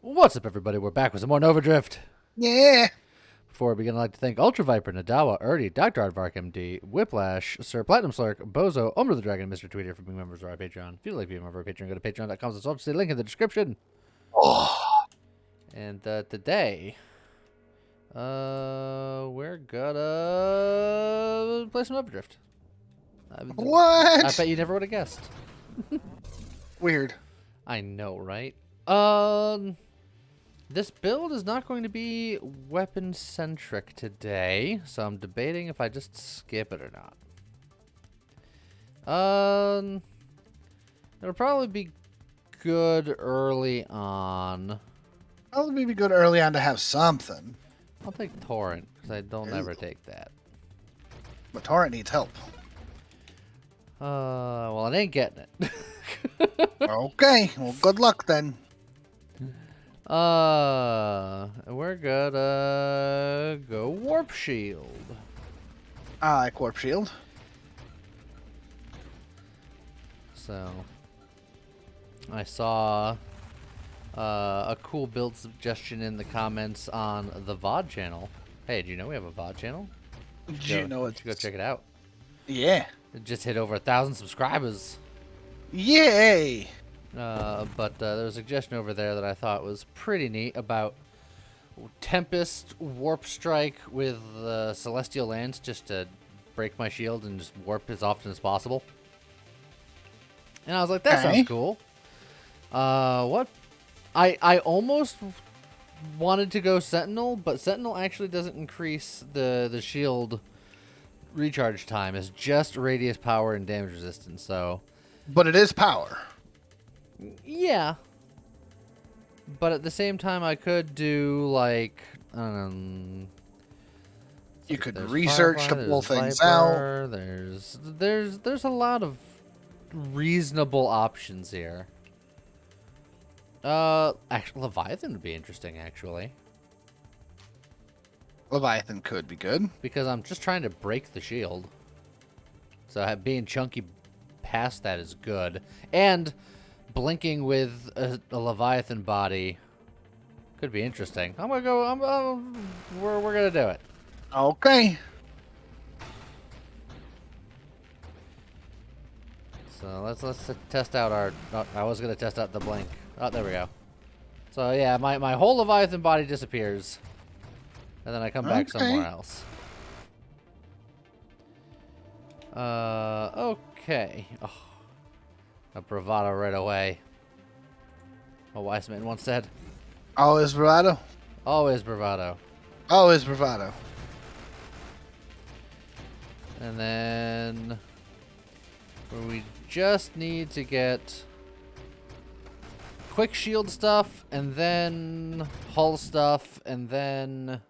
What's up, everybody? We're back with some more Nova Drift. Yeah. Before we begin, I'd like to thank Ultra Viper, Nadawa, Erdy, Dr. Aardvark MD, Whiplash, Sir Platinum Slurk, Bozo, Omra the Dragon, and Mr. Tweeter for being members of our Patreon. If you'd like to be a member of our Patreon, go to patreon.com/the link in the description. Oh. And today, we're gonna play some Nova Drift. What? I bet you never would have guessed. Weird. I know, right? This build is not going to be weapon-centric today, so I'm debating if I just skip it or not. It'll probably be good early on. Probably be good early on to have something. I'll take Torrent, because I don't ever take that. But Torrent needs help. Well, it ain't getting it. Okay, well, good luck then. We're gonna go Warp Shield. I like Warp Shield. So, I saw a cool build suggestion in the comments on the VOD channel. Hey, do you know we have a VOD channel? Did you know it? Go check it out. Yeah. It just hit over 1,000 subscribers. Yay! But there was a suggestion over there that I thought was pretty neat about Tempest Warp Strike with Celestial Lance just to break my shield and just warp as often as possible. And I was like, that sounds cool. What? I almost wanted to go Sentinel, but Sentinel actually doesn't increase the shield recharge time. It's just radius, power, and damage resistance, so... But it is power. Yeah. But at the same time, I could do, like, you could research to pull things out. There's a lot of reasonable options here. Actually, Leviathan would be interesting, actually. Leviathan could be good. Because I'm just trying to break the shield. So being chunky past that is good. And blinking with a Leviathan body could be interesting. I'm gonna go. We're gonna do it. Okay. So let's test out our. Oh, I was gonna test out the blink. Oh, there we go. So yeah, my whole Leviathan body disappears, and then I come back somewhere else. Okay. Oh, a bravado right away. A wise man once said. Always bravado. Always bravado. Always bravado. And then we just need to get quick shield stuff, and then hull stuff, and then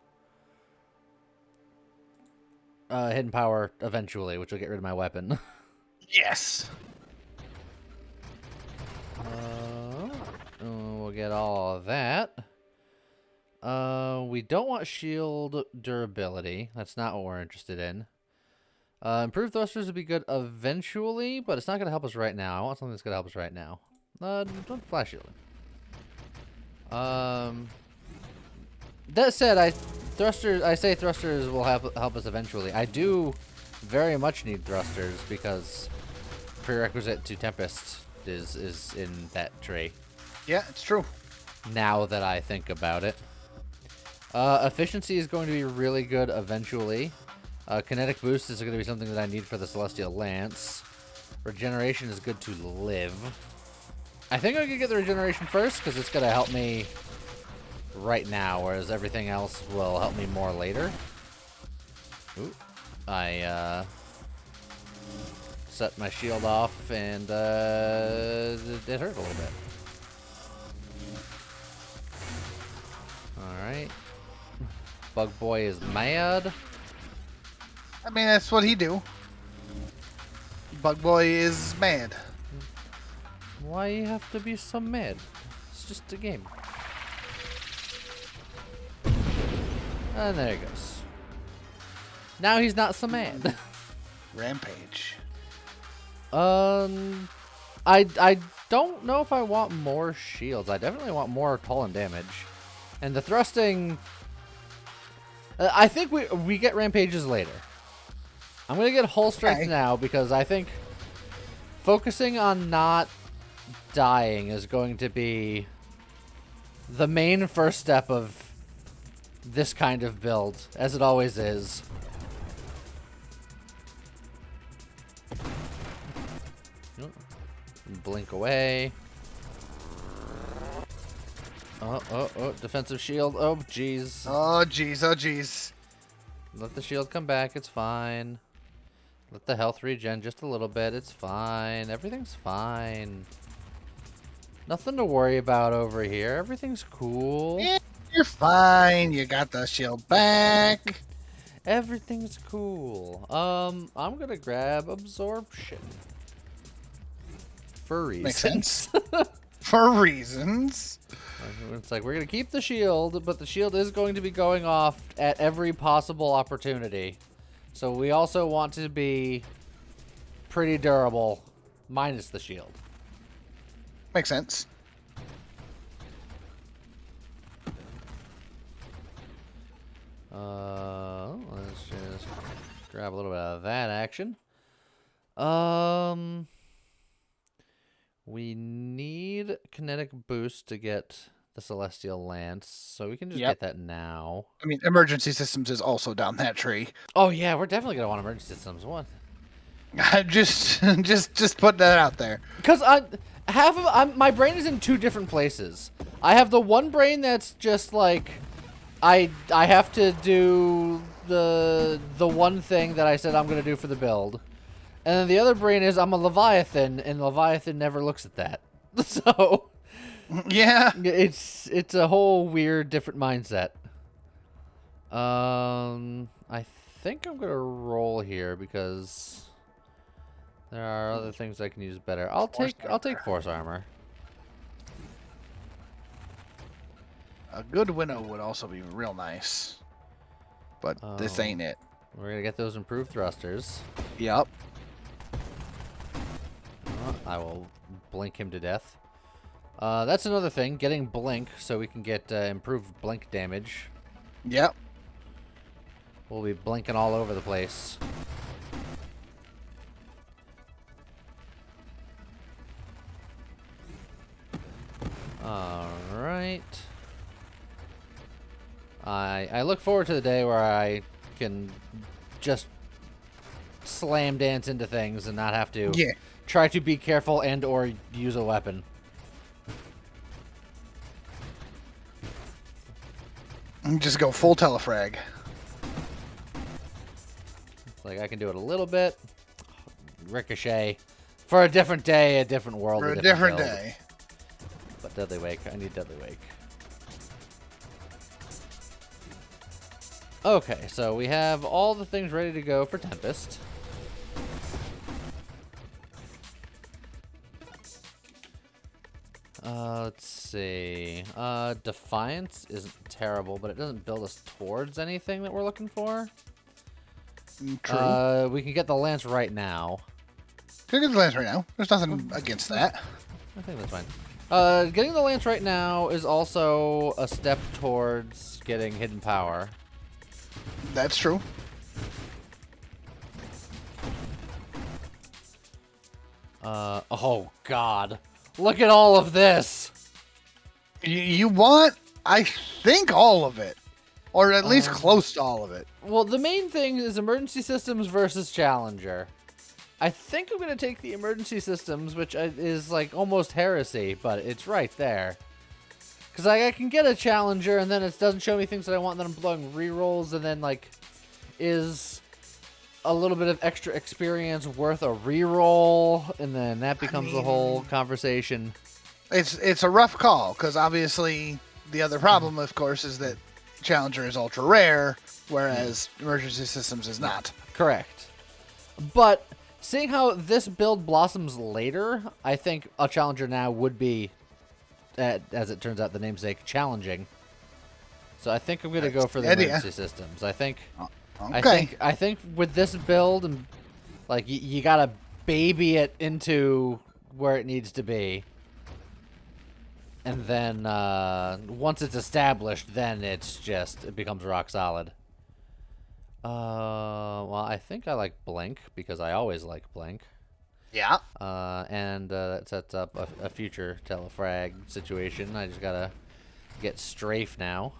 hidden power eventually, which will get rid of my weapon. Yes. We'll get all of that. We don't want shield durability. That's not what we're interested in. Improved thrusters would be good eventually, but it's not going to help us right now. I want something that's going to help us right now. Don't flash shielding. That said, I say thrusters will help us eventually. I do very much need thrusters because prerequisite to Tempest is in that tree. Yeah, it's true. Now that I think about it. Efficiency is going to be really good eventually. Kinetic boost is going to be something that I need for the Celestial Lance. Regeneration is good to live. I think I could get the regeneration first because it's going to help me right now, whereas everything else will help me more later. Ooh. I set my shield off and it hurt a little bit. Alright. Bug Boy is mad. I mean, that's what he do. Bug Boy is mad. Why you have to be so mad? It's just a game. And there he goes. Now he's not so mad. Rampage. I don't know if I want more shields. I definitely want more toll and damage. And the thrusting... I think we get rampages later. I'm going to get hull strength now because I think focusing on not dying is going to be the main first step of this kind of build, as it always is. Blink away. Oh, defensive shield. Oh, jeez. Oh, jeez, oh, jeez. Let the shield come back. It's fine. Let the health regen just a little bit. It's fine. Everything's fine. Nothing to worry about over here. Everything's cool. Yeah, you're fine. You got the shield back. Everything's cool. I'm gonna grab absorption. For reasons. Makes sense. For reasons. It's like, we're going to keep the shield, but the shield is going to be going off at every possible opportunity. So we also want to be pretty durable, minus the shield. Makes sense. Let's just grab a little bit of that action. We need kinetic boost to get the Celestial Lance, so we can just get that now. I mean, emergency systems is also down that tree. Oh yeah, we're definitely gonna want emergency systems. What? just put that out there. Because my brain is in two different places. I have the one brain that's just like, I have to do the one thing that I said I'm gonna do for the build. And then the other brain is I'm a Leviathan, and Leviathan never looks at that. So, yeah, it's a whole weird, different mindset. I think I'm gonna roll here because there are other things I can use better. I'll take force armor. A good winnow would also be real nice, but this ain't it. We're gonna get those improved thrusters. Yep. I will blink him to death. That's another thing, getting blink so we can get improved blink damage. Yep. We'll be blinking all over the place. Alright. I look forward to the day where I can just slam dance into things and not have to try to be careful and or use a weapon. Just go full telefrag. It's like I can do it a little bit. Ricochet. For a different day, a different world. For a different build. day. But Deadly Wake. I need Deadly Wake. Okay, so we have all the things ready to go for Tempest. Let's see. Defiance isn't terrible, but it doesn't build us towards anything that we're looking for. True. We can get the Lance right now. Can get the Lance right now. There's nothing against that. I think that's fine. Getting the Lance right now is also a step towards getting Hidden Power. That's true. Oh God. Look at all of this. You want, I think, all of it. Or at least close to all of it. Well, the main thing is emergency systems versus Challenger. I think I'm going to take the emergency systems, which is like almost heresy, but it's right there. Because I can get a Challenger, and then it doesn't show me things that I want, and then I'm blowing rerolls, and then, like, is a little bit of extra experience worth a reroll, and then that becomes the whole conversation. It's a rough call, because obviously the other problem, of course, is that Challenger is ultra rare, whereas emergency systems is not. Correct. But seeing how this build blossoms later, I think a Challenger now would be, as it turns out, the namesake, challenging. So I think I'm going to go for the emergency systems. I think, okay. I think with this build, and like you got to baby it into where it needs to be. And then once it's established, then it becomes rock solid. Well, I think I like Blink because I always like Blink. Yeah. And that sets up a future telefrag situation. I just gotta get strafe now.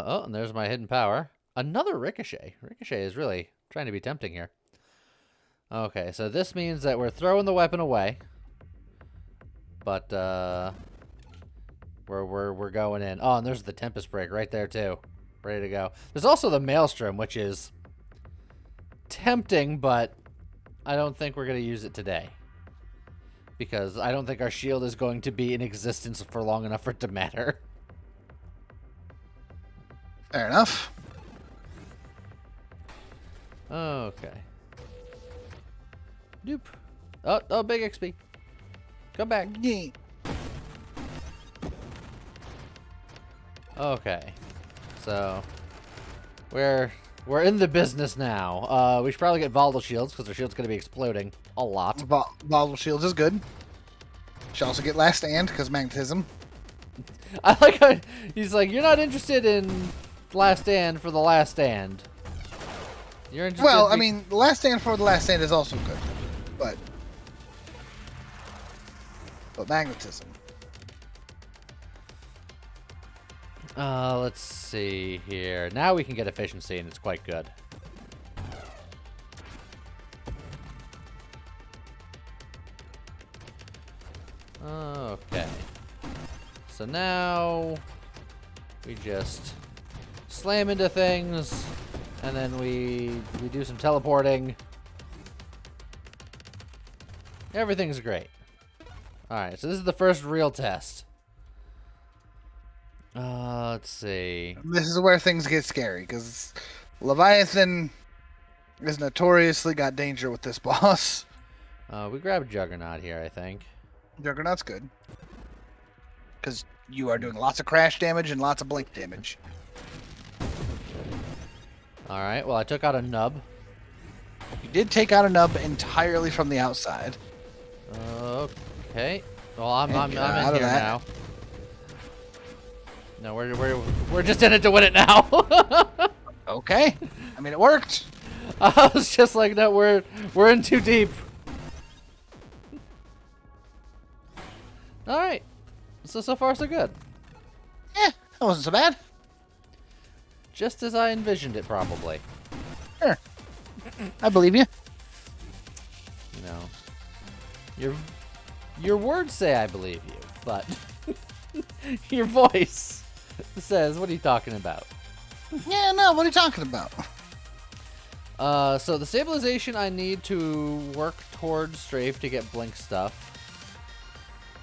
Oh, and there's my hidden power. Another Ricochet. Ricochet is really trying to be tempting here. Okay, so this means that we're throwing the weapon away. But, we're going in. Oh, and there's the Tempest break right there, too. Ready to go. There's also the Maelstrom, which is tempting, but I don't think we're going to use it today. Because I don't think our shield is going to be in existence for long enough for it to matter. Fair enough. Okay. Doop. Oh, big XP. Come back. Yeah. Okay. So, we're in the business now. We should probably get volatile shields because our shield's going to be exploding a lot. Volatile shields is good. Should also get last stand because magnetism. I like how he's like, you're not interested in last stand for the last stand. You're interested. Well, I mean, the last stand for the last stand is also good, but magnetism. Let's see here. Now we can get efficiency, and it's quite good. Okay. So now we just slam into things, and then we do some teleporting. Everything's great. Alright, so this is the first real test. Let's see. This is where things get scary, because Leviathan is notoriously got danger with this boss. We grab Juggernaut here, I think. Juggernaut's good. Because you are doing lots of crash damage and lots of blink damage. Alright, well, I took out a nub. You did take out a nub entirely from the outside. Okay. Well, I'm in here now. No, we're just in it to win it now. Okay. I mean, it worked. I was just like, no, we're in too deep. All right. So far so good. Yeah, that wasn't so bad. Just as I envisioned it, probably. Sure. I believe you. You know, your words say I believe you, but your voice says, "What are you talking about?" Yeah, no. What are you talking about? So the stabilization I need to work towards strafe to get blink stuff.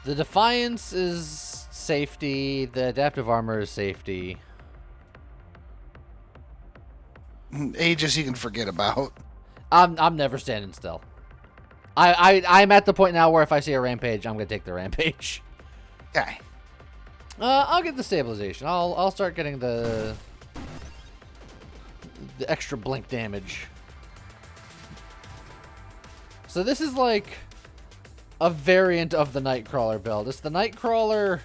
The defiance is safety. The adaptive armor is safety. Aegis you can forget about. I'm never standing still. I'm at the point now where if I see a rampage, I'm gonna take the rampage. Okay. I'll get the stabilization. I'll start getting the extra blink damage. So this is like a variant of the Nightcrawler build. It's the Nightcrawler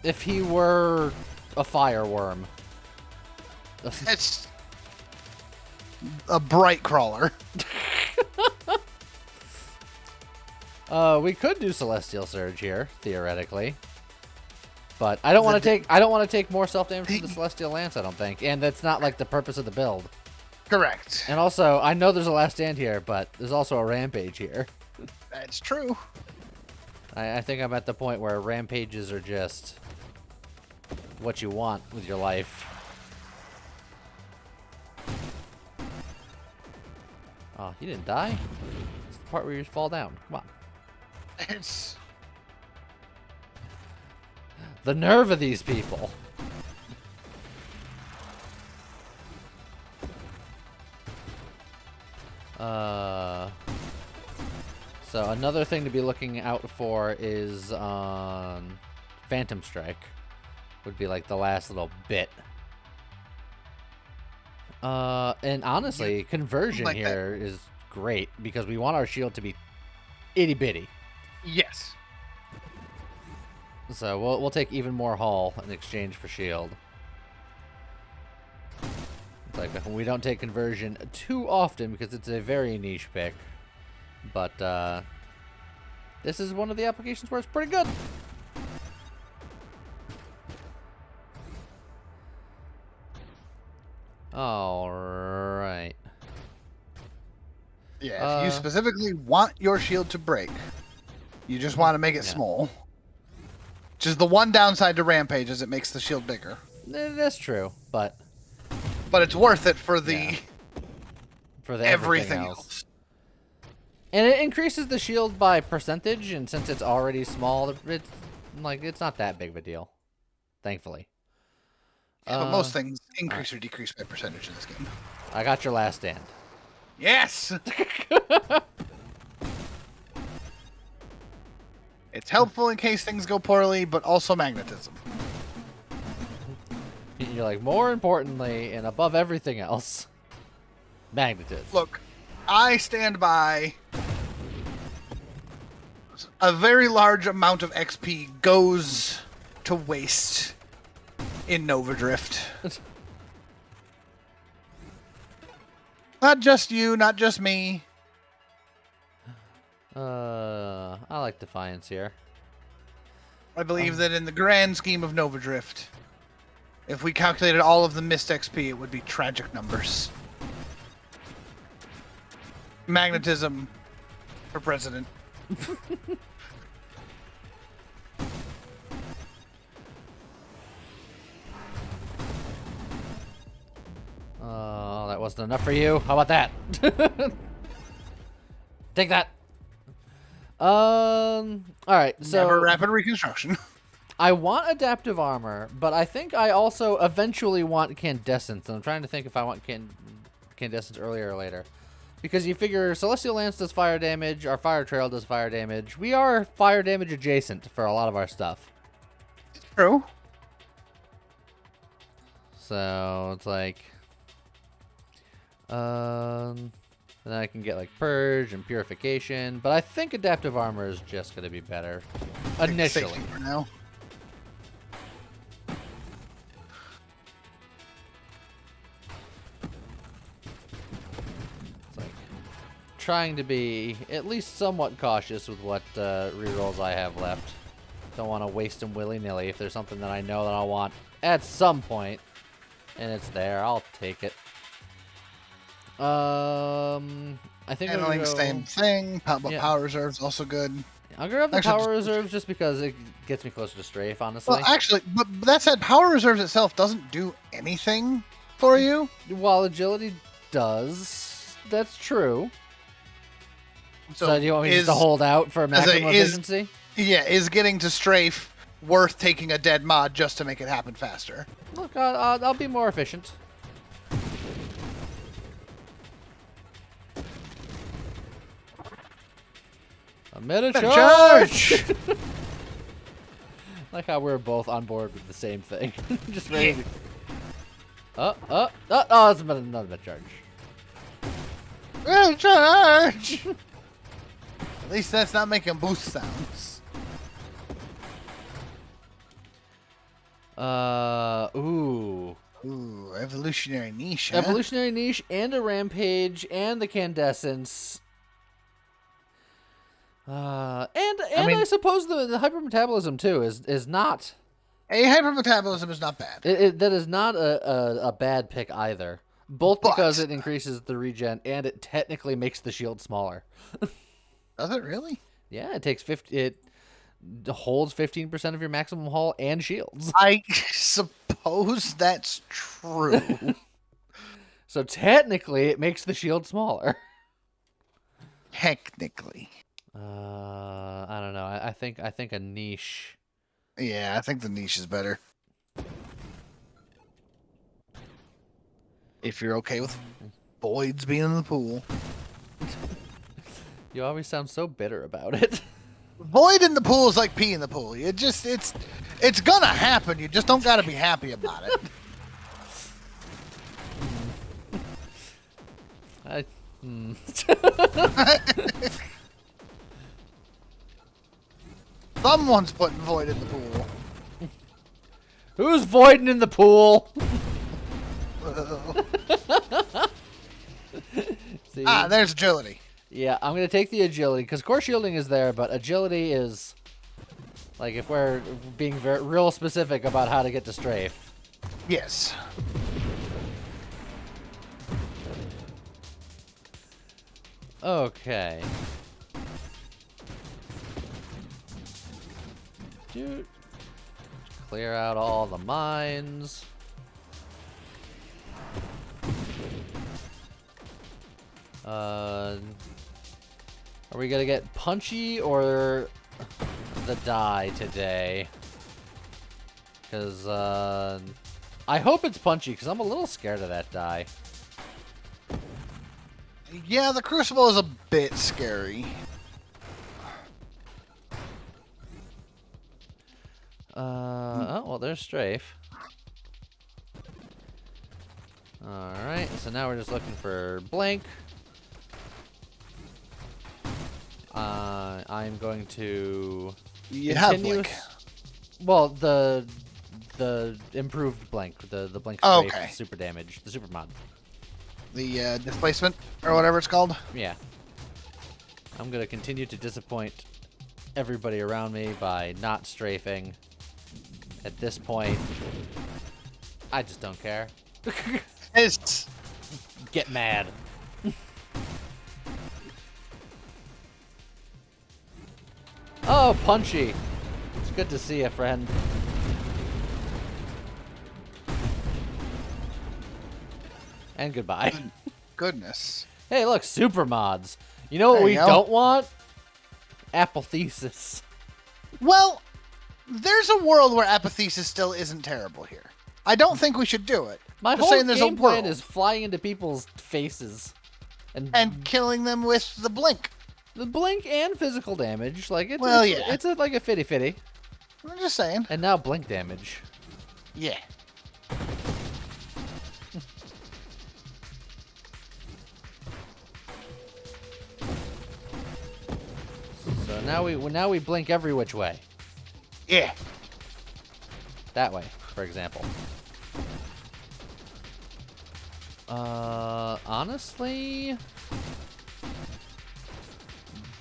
if he were a fireworm. It's a bright crawler. We could do Celestial Surge here, theoretically. But I don't want to take more self damage from the Celestial Lance, I don't think. And that's not like the purpose of the build. Correct. And also, I know there's a last stand here, but there's also a rampage here. That's true. I think I'm at the point where rampages are just what you want with your life. Oh, you didn't die? It's the part where you just fall down. Come on. It's The nerve of these people. So another thing to be looking out for is Phantom Strike. would be like the last little bit. And honestly, conversion like here is great because we want our shield to be itty bitty. Yes. So we'll take even more hull in exchange for shield. It's like we don't take conversion too often because it's a very niche pick. But this is one of the applications where it's pretty good. All right. Yeah, if you specifically want your shield to break, you just want to make it small. Just the one downside to Rampage is it makes the shield bigger. That's true, but it's worth it for the everything else. And it increases the shield by percentage, and since it's already small, it's not that big of a deal, thankfully. Yeah, but most things increase or decrease by percentage in this game. I got your last stand. Yes! It's helpful in case things go poorly, but also magnetism. You're like, more importantly, and above everything else, magnetism. Look, I stand by. A very large amount of XP goes to waste in Nova Drift. Not just you, not just me. I like Defiance here. I believe that in the grand scheme of Nova Drift, if we calculated all of the missed XP, it would be tragic numbers. Magnetism for president. Oh, that wasn't enough for you. How about that? Take that. All right. So Never rapid reconstruction. I want adaptive armor, but I think I also eventually want Candescence. And I'm trying to think if I want Candescence earlier or later. Because you figure Celestial Lance does fire damage, our Fire Trail does fire damage. We are fire damage adjacent for a lot of our stuff. True. So it's like, then I can get like Purge and Purification, but I think Adaptive Armor is just going to be better initially. For now. It's like trying to be at least somewhat cautious with what rerolls I have left. Don't want to waste them willy-nilly. If there's something that I know that I'll want at some point, and it's there, I'll take it. I think Handling, go, same thing. But yeah. Power Reserve's also good. I'll grab the Power Reserves just because it gets me closer to Strafe, honestly. Well, actually, but that said, Power Reserves itself doesn't do anything for you. While Agility does, that's true. So do you want me just to hold out for maximum efficiency? Yeah, is getting to Strafe worth taking a dead mod just to make it happen faster? Look, I'll be more efficient. A meta charge! Like how we're both on board with the same thing. Just ready to... Oh, that's another meta charge. Meta charge! At least that's not making boost sounds. Ooh, evolutionary niche. Huh? Evolutionary niche and a rampage and the Candescence. I suppose the hypermetabolism too is not. A hypermetabolism is not bad. That is not a bad pick either. Both because it increases the regen and it technically makes the shield smaller. Does it really? Yeah, it takes 50. It holds 15% of your maximum hull and shields. I suppose that's true. So technically, it makes the shield smaller. Technically. I don't know. I think a niche. Yeah, I think the niche is better. If you're okay with voids being in the pool. You always sound so bitter about it. Void in the pool is like pee in the pool. It's gonna happen. You just don't gotta be happy about it. Someone's putting void in the pool. Who's voiding in the pool? See? There's agility. Yeah, I'm gonna take the agility because core shielding is there, but agility is like if we're being real specific about how to get to strafe. Yes. Okay. Dude. Clear out all the mines. Are we gonna get punchy or the die today? Because I hope it's punchy because I'm a little scared of that die. Yeah, the Crucible is a bit scary. Oh, well, there's strafe. Alright, so now we're just looking for blank. I'm going to You have blank. Well, the improved blank, the blank strafe Okay. super damage, the super mod. The displacement, or whatever it's called. Yeah. I'm gonna continue to disappoint everybody around me by not strafing. At this point, I just don't care. It's Get mad. Oh, punchy. It's good to see you, friend. And goodbye. goodness. Hey, look, super mods. You know what There we you go. don't want? Apotheosis. Well, there's a world where apathesis still isn't terrible here. I don't think we should do it. My Just whole saying there's a game plan world. is flying into people's faces. And killing them with the blink. The blink and physical damage. Like it's Well, it's, yeah. it's like a fitty. I'm just saying. And now blink damage. Yeah. So now we blink every which way. Yeah. That way, for example. Honestly,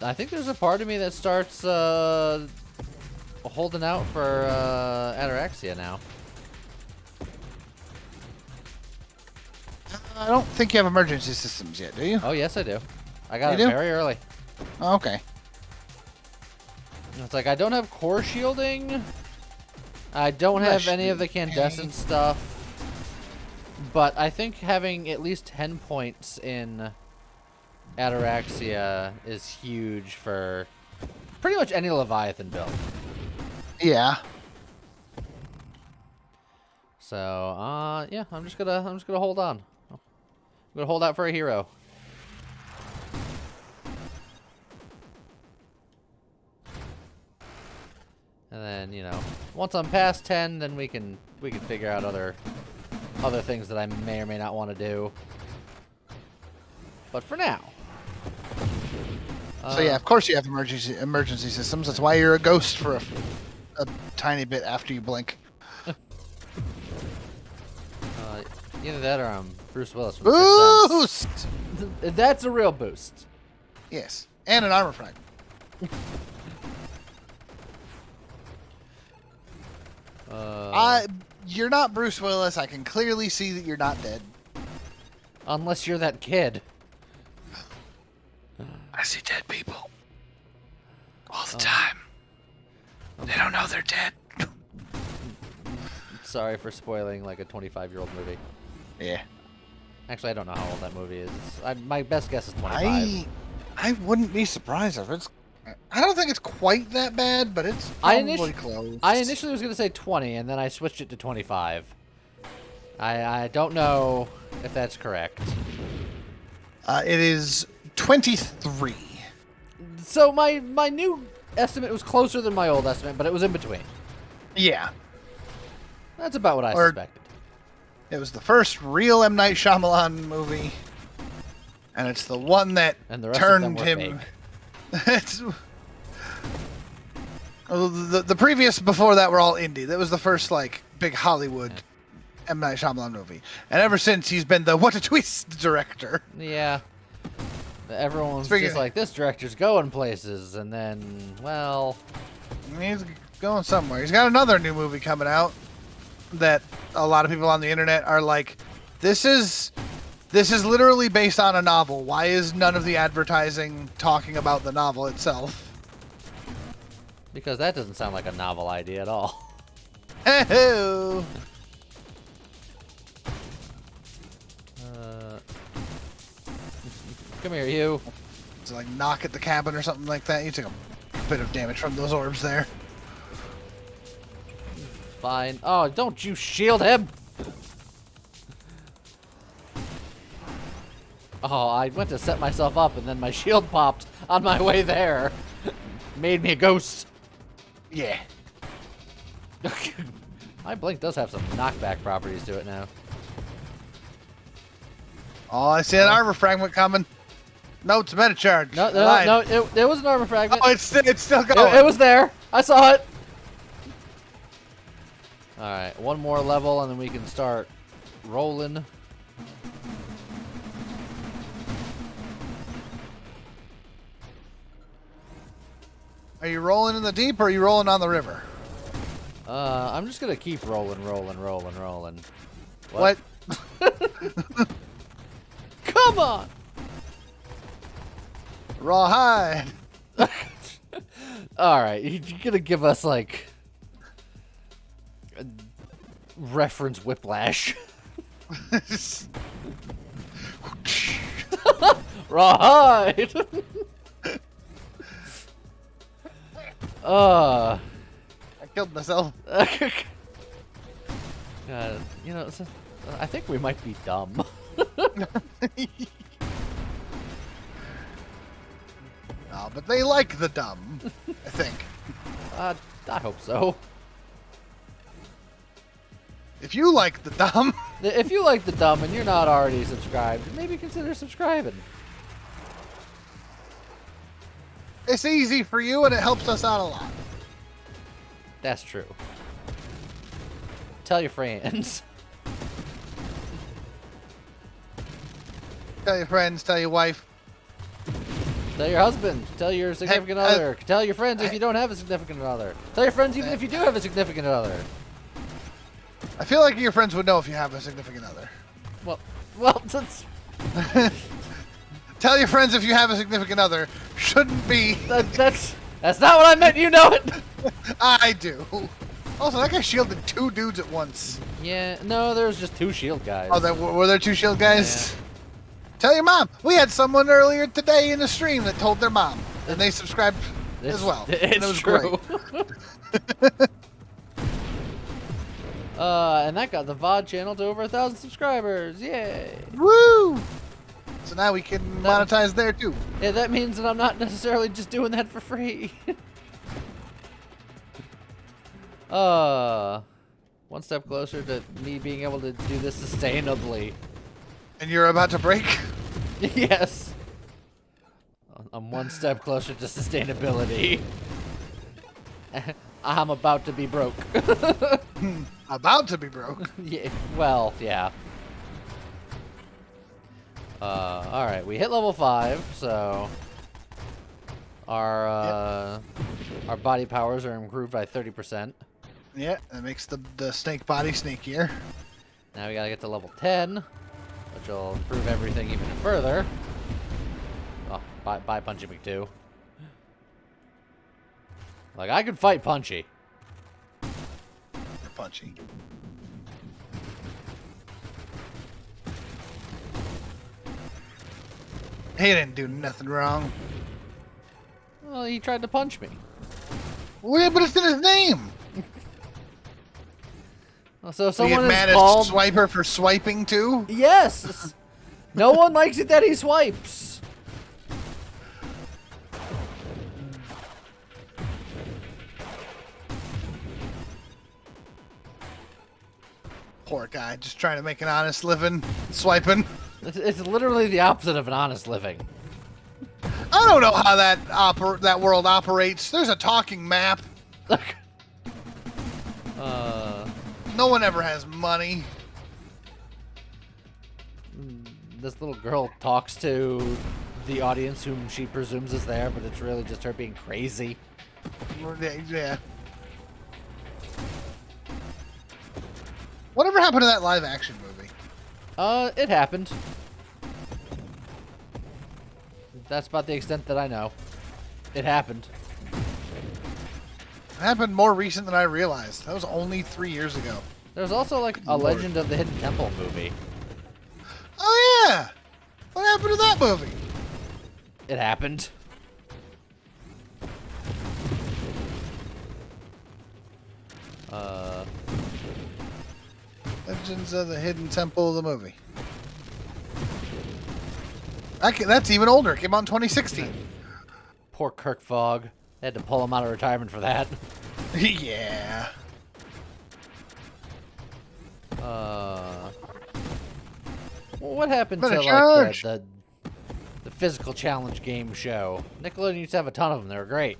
I think there's a part of me that starts holding out for ataraxia now. I don't think you have emergency systems yet, do you? Oh yes, I do. I got You it do? very early. Oh, okay. It's like I don't have core shielding. I don't have any of the candescent stuff. But I think having at least 10 points in ataraxia is huge for pretty much any Leviathan build. Yeah. So, yeah, I'm just gonna hold on. I'm gonna hold out for a hero. And then, you know, once I'm past 10, then we can figure out other things that I may or may not want to do. But for now. So yeah, of course you have emergency systems. That's why you're a ghost for a tiny bit after you blink. Either that or I'm Bruce Willis from Sixth Sense. Boost! That's a real boost. Yes. And an armor frag. You're not Bruce Willis. I can clearly see that you're not dead. Unless you're that kid. I see dead people. All the time. They don't know they're dead. Sorry for spoiling like a 25-year-old movie. Yeah. Actually, I don't know how old that movie is. My best guess is 25. I wouldn't be surprised if it's... I don't think it's quite that bad, but it's probably close. I initially was going to say 20, and then I switched it to 25. I don't know if that's correct. It is 23. So my new estimate was closer than my old estimate, but it was in between. Yeah. That's about what I suspected. It was the first real M. Night Shyamalan movie, and it's the one that And the rest turned of them were him. fake. It's, the previous before that were all indie. That was the first like big Hollywood M. Night Shyamalan movie, and ever since he's been the what a twist director. Yeah. Everyone's Speaking just like, this director's going places, and then, well... He's going somewhere. He's got another new movie coming out that a lot of people on the internet are like, this is literally based on a novel. Why is none of the advertising talking about the novel itself? Because that doesn't sound like a novel idea at all. Hey-ho. Come here, you. To like knock at the cabin or something like that. You took a bit of damage from those orbs there. Fine. Oh, don't you shield him! Oh, I went to set myself up and then my shield popped on my way there. Made me a ghost. Yeah. My blink does have some knockback properties to it now. Oh, I see an armor fragment coming. No, it's a meta charge. No, it was an armor fragment. Oh, it's still going. It was there. I saw it. Alright, one more level and then we can start rolling. Are you rolling in the deep or are you rolling on the river? I'm just gonna keep rolling. What? Come on! Rawhide. Alright, you're gonna give us, like, a reference whiplash. Rawhide! I killed myself. God, you know, I think we might be dumb. No, but they like the dumb, I think. I hope so. If you like the dumb... If you like the dumb and you're not already subscribed, maybe consider subscribing. It's easy for you and it helps us out a lot. That's true. Tell your friends. Tell your friends, tell your wife. Tell your husband. Tell your significant other. Tell your friends if you don't have a significant other. Tell your friends even if you do have a significant other. I feel like your friends would know if you have a significant other. Well, that's... Tell your friends if you have a significant other. Shouldn't be. That's not what I meant. You know it. I do. Also, that guy shielded 2 dudes at once. Yeah. No, there was just 2 shield guys. Oh, were there 2 shield guys? Yeah. Tell your mom. We had someone earlier today in the stream that told their mom, and they subscribed as well. It was true. And that got the VOD channel to over 1,000 subscribers. Yay! Woo! So now we can monetize there too. Yeah, that means that I'm not necessarily just doing that for free. One step closer to me being able to do this sustainably. And you're about to break? Yes. I'm one step closer to sustainability. I'm about to be broke. About to be broke? Yeah, well, yeah. Alright, we hit level 5, so our body powers are improved by 30%. Yeah, that makes the snake body snakier. Now we gotta get to level 10, which will improve everything even further. Oh, bye Punchy McTwo. Like, I could fight Punchy. You're punchy. He didn't do nothing wrong. Well, he tried to punch me. Well, yeah, but it's in his name. So if So you someone get mad is at called... Swiper for swiping too? Yes! No one likes it that he swipes. Poor guy, just trying to make an honest living, swiping. It's literally the opposite of an honest living. I don't know how that world operates. There's a talking map. No one ever has money. This little girl talks to the audience whom she presumes is there, but it's really just her being crazy. Yeah. Whatever happened to that live action movie? It happened. That's about the extent that I know. It happened. It happened more recent than I realized. That was only 3 years ago. There's also like a Legend of the Hidden Temple movie. Oh yeah! What happened to that movie? It happened. Legends of the Hidden Temple, the movie. That's even older. It came out in 2016. Poor Kirk Fogg. They had to pull him out of retirement for that. Yeah. Well, what happened Better to charge. like the physical challenge game show? Nickelodeon used to have a ton of them. They were great.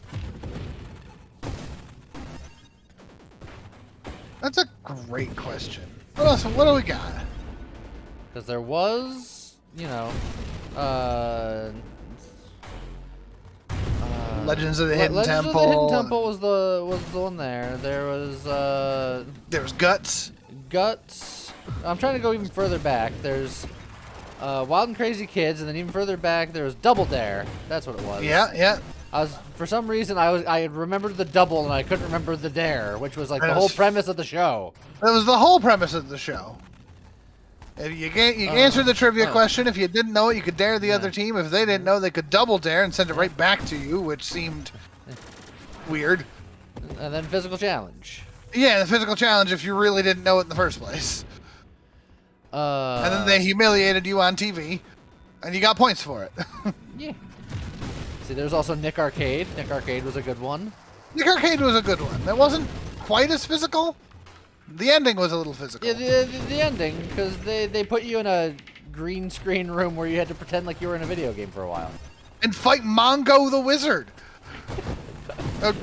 That's a great question. What else? What do we got? Because there was, you know, Legends of the Hidden Legends Temple. of the Hidden Temple was the one there. There was There was Guts. Guts. I'm trying to go even further back. There's Wild and Crazy Kids, and then even further back there was Double Dare. That's what it was. Yeah. For some reason I remembered the double and I couldn't remember the dare, which was like the whole premise of the show. That was the whole premise of the show. If you answered the trivia question. If you didn't know it, you could dare the other team. If they didn't know, they could double dare and send it right back to you, which seemed weird. And then physical challenge. Yeah, the physical challenge if you really didn't know it in the first place. And then they humiliated you on TV, and you got points for it. Yeah. See, there's also Nick Arcade. Nick Arcade was a good one. Nick Arcade was a good one. That wasn't quite as physical. The ending was a little physical. Yeah, the ending, because they put you in a green screen room where you had to pretend like you were in a video game for a while. And fight Mongo the Wizard.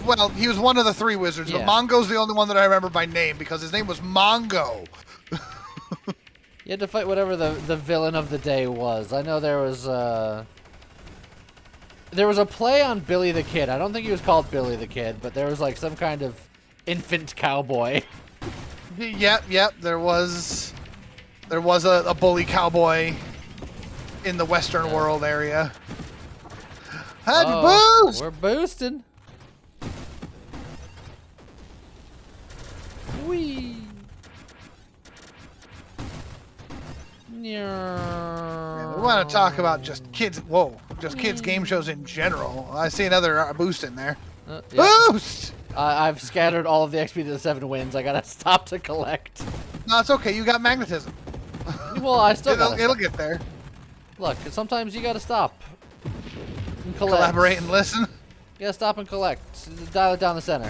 Well, he was one of the three wizards, but Mongo's the only one that I remember by name because his name was Mongo. You had to fight whatever the villain of the day was. I know there was a play on Billy the Kid. I don't think he was called Billy the Kid, but there was like some kind of infant cowboy. Yep. There was a bully cowboy in the Western world area. How'd you boost? We're boosting. Whee. Yeah, we want to talk about just kids. Whoa, just kids game shows in general. I see another boost in there. Boost! I've scattered all of the XP to the 7 wins. I gotta stop to collect. No, it's okay. You got magnetism. Well, I still it'll get there. Look, sometimes you gotta stop and collect. Collaborate and listen. You gotta stop and collect. Dial it down the center.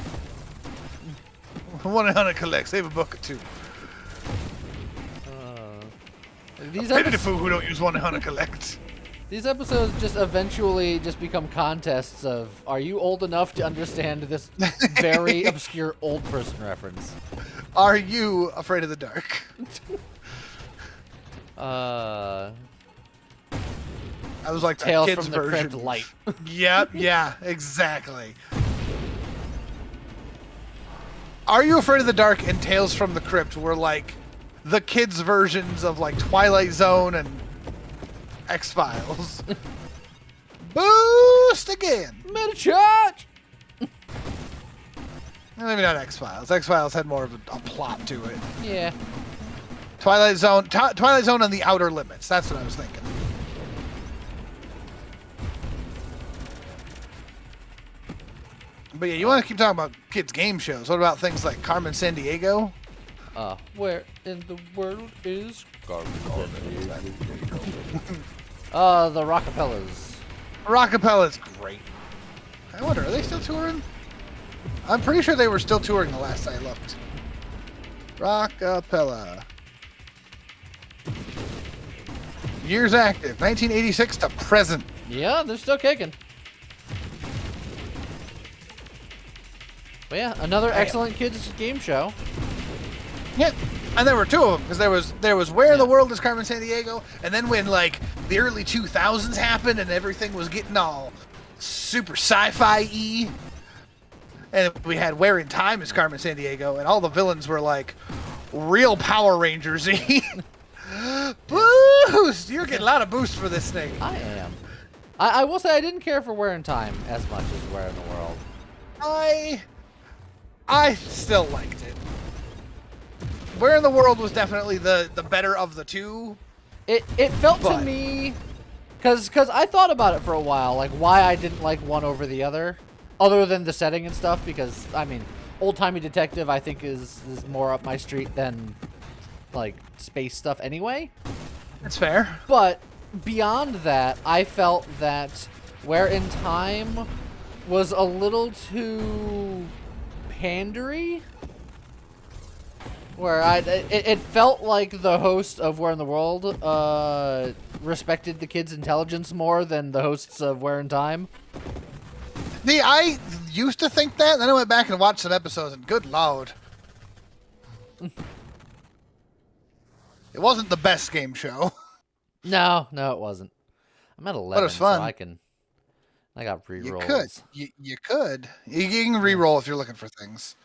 100 collect. Save a buck or two. Pity the fool who don't use 100 collect. These episodes just eventually just become contests of, are you old enough to understand this very obscure old person reference? Are you afraid of the dark? I was like Tales that kid's from the version. Crypt Light. Yep, yeah, exactly. Are You Afraid of the Dark and Tales from the Crypt were like the kids' versions of like Twilight Zone and X-Files. Boost again! Meta charge! Maybe not X-Files. X-Files had more of a plot to it. Yeah. Twilight Zone and The Outer Limits. That's what I was thinking. But yeah, you want to keep talking about kids' game shows. What about things like Carmen Sandiego? Where in the world is Carmen Sandiego? The Rockapellas. Rockapella's great. I wonder, are they still touring? I'm pretty sure they were still touring the last I looked. Rockapella. Years active, 1986 to present. Yeah, they're still kicking. But yeah, another excellent kids game show. Yeah, and there were two of them because there was Where in the World is Carmen Sandiego, and then when like the early 2000s happened and everything was getting all super sci-fi-y, and we had Where in Time is Carmen Sandiego, and all the villains were like real Power Rangers-y. Boost! You're getting a lot of boost for this thing. I am. I will say I didn't care for Where in Time as much as Where in the World. I still liked it. Where in the World was definitely the better of the two. It felt to me, cause I thought about it for a while, like why I didn't like one over the other than the setting and stuff. Because I mean, old timey detective I think is more up my street than like space stuff anyway. That's fair. But beyond that, I felt that Where in Time was a little too pandery. Where it felt like the host of Where in the World respected the kids' intelligence more than the hosts of Where in Time. I used to think that, and then I went back and watched some episodes, and good lord. It wasn't the best game show. No, it wasn't. I'm at 11, but it was fun. So I got re-rolls. You could. You can re-roll if you're looking for things.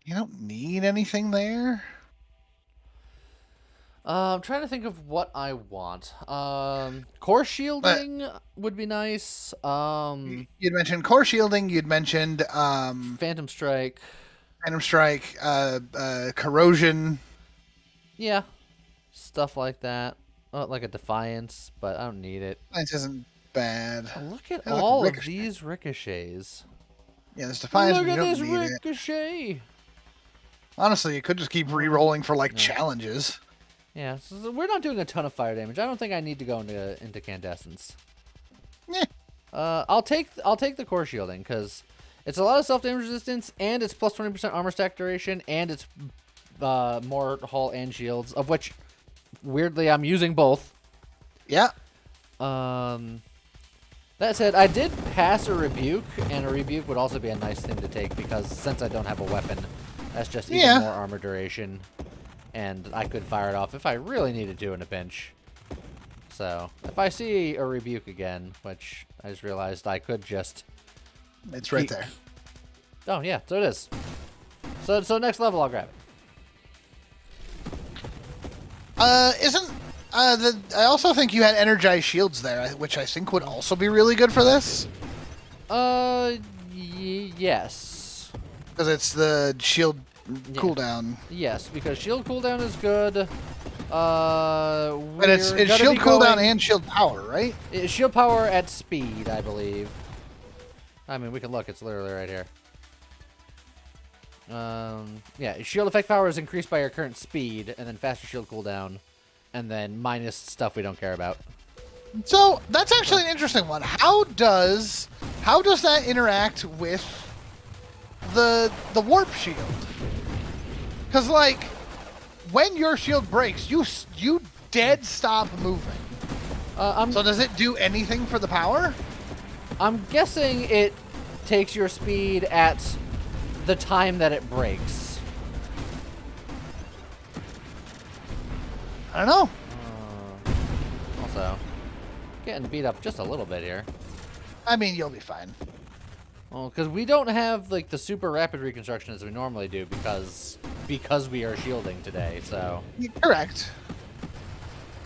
You don't need anything there. I'm trying to think of what I want. Core shielding would be nice. You'd mentioned core shielding. You'd mentioned Phantom Strike. Corrosion. Yeah, stuff like that. Like a Defiance, but I don't need it. Defiance isn't bad. Look at all of these ricochets. Yeah, there's Defiance. Look at this ricochet. Honestly, you could just keep re-rolling for like challenges. Yeah, so we're not doing a ton of fire damage. I don't think I need to go into incandescence. Yeah. I'll take the core shielding because it's a lot of self-damage resistance, and it's plus 20% armor stack duration, and it's more hull and shields, of which weirdly I'm using both. Yeah. That said, I did pass a rebuke, and a rebuke would also be a nice thing to take because since I don't have a weapon, that's just even more armor duration, and I could fire it off if I really needed to in a pinch. So if I see a rebuke again, which I just realized I could just... It's right there. Oh, yeah, so it is. So next level, I'll grab it. I also think you had energized shields there, which I think would also be really good for this. Yes. Because it's the shield cooldown. Yes, because shield cooldown is good. But it's shield cooldown and shield power, right? It's shield power at speed, I believe. I mean, we can look. It's literally right here. Yeah, shield effect power is increased by your current speed, and then faster shield cooldown, and then minus stuff we don't care about. So that's actually an interesting one. How does that interact with the warp shield? Because like when your shield breaks, you dead stop moving. So does it do anything for the power? I'm guessing it takes your speed at the time that it breaks. I don't know. Also, getting beat up just a little bit here. I mean, you'll be fine. Well, because we don't have like the super rapid reconstruction as we normally do because we are shielding today. So correct.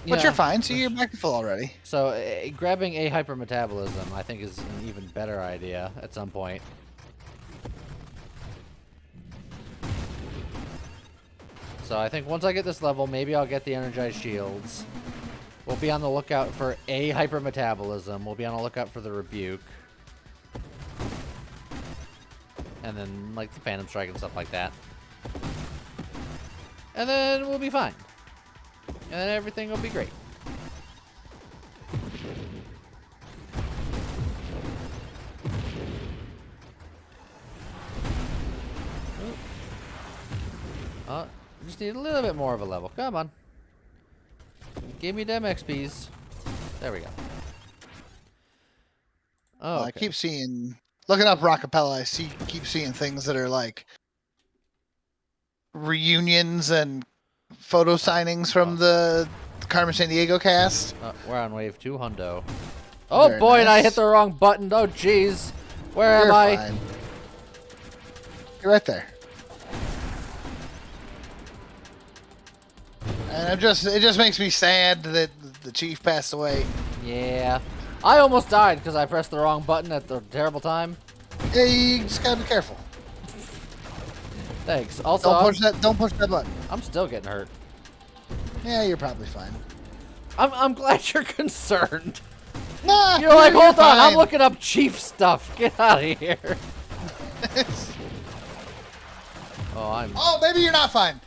But you're fine. So you're back to full already. So grabbing a hypermetabolism, I think, is an even better idea at some point. So I think once I get this level, maybe I'll get the energized shields. We'll be on the lookout for a hypermetabolism. We'll be on the lookout for the rebuke. And then, like, the Phantom Strike and stuff like that. And then we'll be fine. And then everything will be great. need a little bit more of a level. Come on. Give me them XPs. There we go. Oh, okay. I keep seeing, looking up Rockapella, keep seeing things that are like reunions and photo signings from the Carmen Sandiego cast. We're on wave 2, hundo. Oh Very boy, and I nice. hit the wrong button. Oh jeez. Where am You're I? fine. You're right there. And it just makes me sad that the chief passed away. Yeah. I almost died because I pressed the wrong button at the terrible time. Yeah, you just gotta be careful. Thanks. Also, Don't push that button. I'm still getting hurt. Yeah, you're probably fine. I'm glad you're concerned. Nah, You're like, hold on, I'm fine. looking up chief stuff. Get out of here. Oh, maybe you're not fine.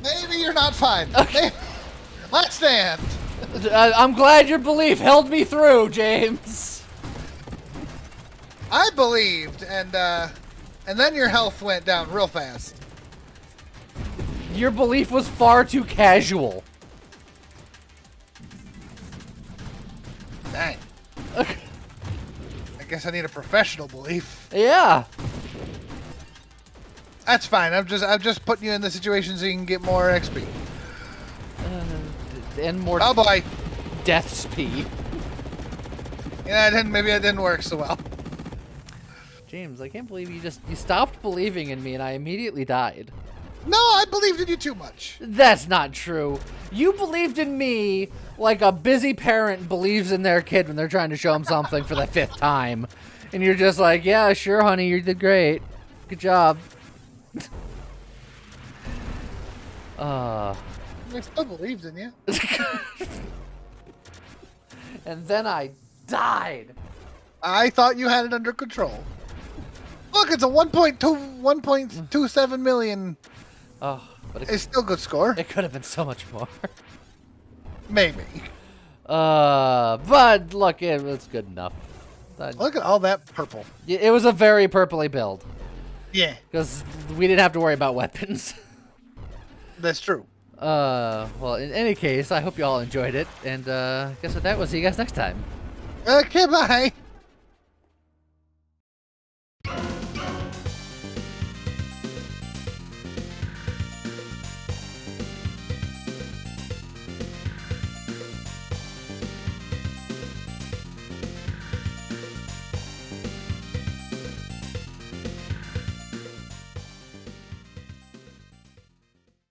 Maybe you're not fine. Okay. Let's stand. I'm glad your belief held me through, James. I believed, and then your health went down real fast. Your belief was far too casual. Dang. I guess I need a professional belief. Yeah. That's fine. I'm just putting you in the situation so you can get more XP. And more Oh boy. death speed. Yeah, maybe it didn't work so well. James, I can't believe you stopped believing in me and I immediately died. No, I believed in you too much. That's not true. You believed in me like a busy parent believes in their kid when they're trying to show them something for the 5th time. And you're just like, yeah, sure, honey, you did great. Good job. I still believed in you. And then I died. I thought you had it under control. Look, it's a 1.27 million. Oh, but It's still a good score. it could have been so much more. Maybe. But look, it was good enough. Look at all that purple. It was a very purpley build. Yeah, Because we didn't have to worry about weapons. that's true. Well, in any case, I hope you all enjoyed it. And guess what that was. See you guys next time. Okay, bye.